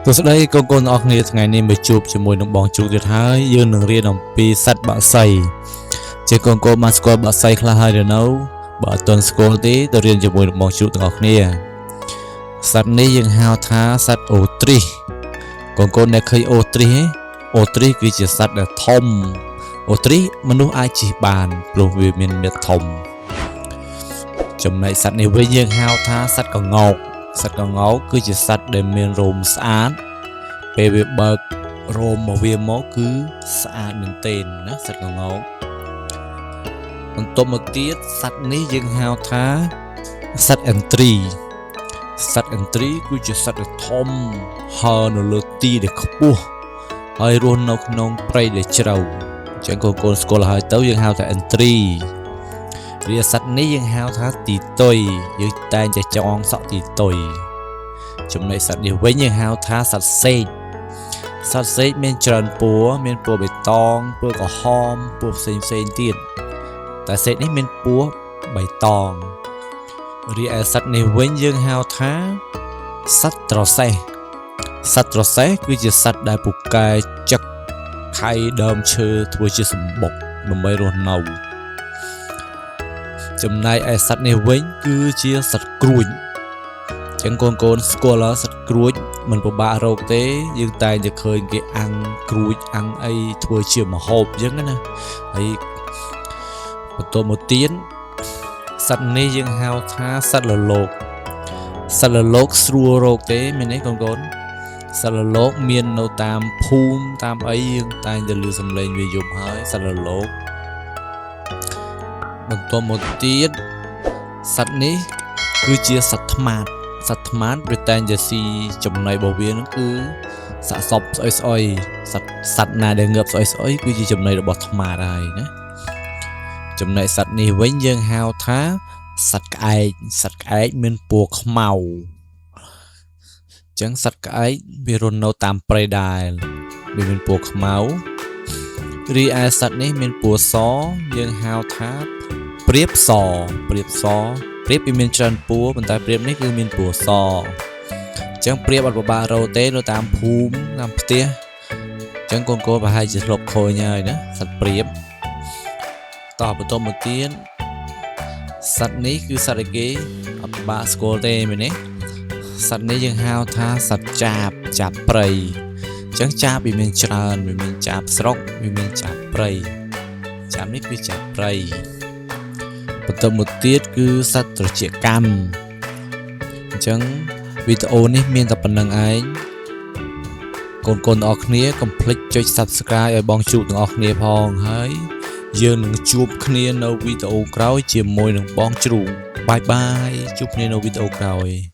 ตัวสุดท้ายกนออกเนี่ยថ្ងៃនេះមកជួបជាមួយនឹងបងជូទៀតហើយយើងនឹងរៀនអំពីសត្វបក្សីជាកូនបានស្គាល់បក្សីខ្លះហើយឬនៅបើអត់ទាន់ស្គាល់ទេទៅរៀនជាមួយនឹងបងជូទាំងអស់គ្នាសត្វនេះយើងហៅថាសត្វអូទ្រីសកូនអ្នកឃើញអូទ្រីសទេអូទ្រីសគឺជាសត្វដែលធំអូទ្រីសមនុស្សអាចជិះបានព្រោះវាមានមាឌធំចំណែកសត្វនេះវិញយើងហៅថាសត្វក្ងោកសត្វក្ងោកគឺជាសត្វដែលមានរោមស្អាតពេលវាបើករោមមកវាមកគឺស្អាតមែនទែនណាសត្វក្ងោកបន្ទាប់មកទៀតសត្វនេះយើងហៅថាសត្វអិនទ្រីសត្វអិនទ្រីគឺជាសត្វដែលធំហើរនៅលើទីដែលខ្ពស់ហើយរស់នៅក្នុងព្រៃដែលជ្រៅអញ្ចឹងកូនស្គាល់ហើយទៅយើងហៅថាអិនទ្រីរីឯសត្វនេះយើងហៅថាទីតុយយើងតែងតែចងសក់ទីតុយចំណែកសត្វនេះវិញយើងហៅថាសត្វសេកសត្វសេកមានច្រើនពណ៌មានពណ៌បៃតងពណ៌ក្រហមពណ៌ផ្សេងទៀតតែសេកនេះមានពណ៌បៃតងរីឯសត្វនេះវិញយើងហៅថាសត្វត្រសេះសត្វត្រសេះគឺជាសត្វដែលពូកែចឹកខៃដើមឈើធ្វើជាសម្បុកដើម្បីរស់នៅចំណែកឯសត្វនេះវិញគឺជាសត្វក្រួចចឹងកូនស្គាល់សត្វក្រួចមិនពិបាករកទេយើងតែងតែឃើញគេអាំងក្រួចអាំងអីធ្វើជាម្ហូបចឹងណាហើយបន្តមកទៀតសត្វនេះយើងហៅថាសត្វលលោកសត្វលលោកស្រួលរកទេមែនទេកូនសត្វលលោកមាននៅតាមភូមិតាមអីយើងតែងតែឮសំឡេងវាយប់ហើយសត្វលលោកបន្តមកទៀតសត្វនេះគឺជាសត្វថ្មាតវាតែងតែស៊ីចំណីរបស់វានឹងគឺសាកសពស្អុយសត្វណាដែលងើបស្អុយគឺជាចំណីរបស់ថ្មាតហើយណាចំណែកសត្វនេះវិញយើងហៅថាសត្វក្អែកមានពណ៌ខ្មៅចឹងសត្វក្អែកវារស់នៅតាមព្រៃដែរវាមានពណ៌ខ្មៅរីឯសត្វនេះមានពណ៌សយើងហៅថាព្រាបសព្រាបវាមានច្រើនពណ៌ប៉ុន្តែព្រាបនេះគឺមានពណ៌សចឹងព្រាបអត់ពិបាករកទេនៅតាមភូមិតាមផ្ទះចឹងកូនប្រហែលជាធ្លាប់ឃើញហើយណាសត្វព្រាបតបន្តមកទៀតសត្វនេះគឺសត្វអីគេអត់ពិបាកស្គាល់ទេមែនទេសត្វនេះយើងហៅថាសត្វចាបព្រៃចឹងចាបវាមានច្រើនវាមានចាបស្រុកវាមានចាបព្រៃចាបនេះគឺចាបព្រៃបន្តមកទៀតគឺសត្វត្រចៀកកម្មអញ្ចឹងវីដេអូនេះមានតែប៉ុណ្្នឹងឯងកូនទាំងអស់គ្នាកុំភ្លេចចុច Subscribe ឲ្យបងជូទាំងអស់គ្នាផងហើយយើងនឹងជួបគ្នានៅវីដេអូក្រោយជាមួយនឹងបងជ្រូកបាយជួបគ្នានៅវីដេអូក្រោយ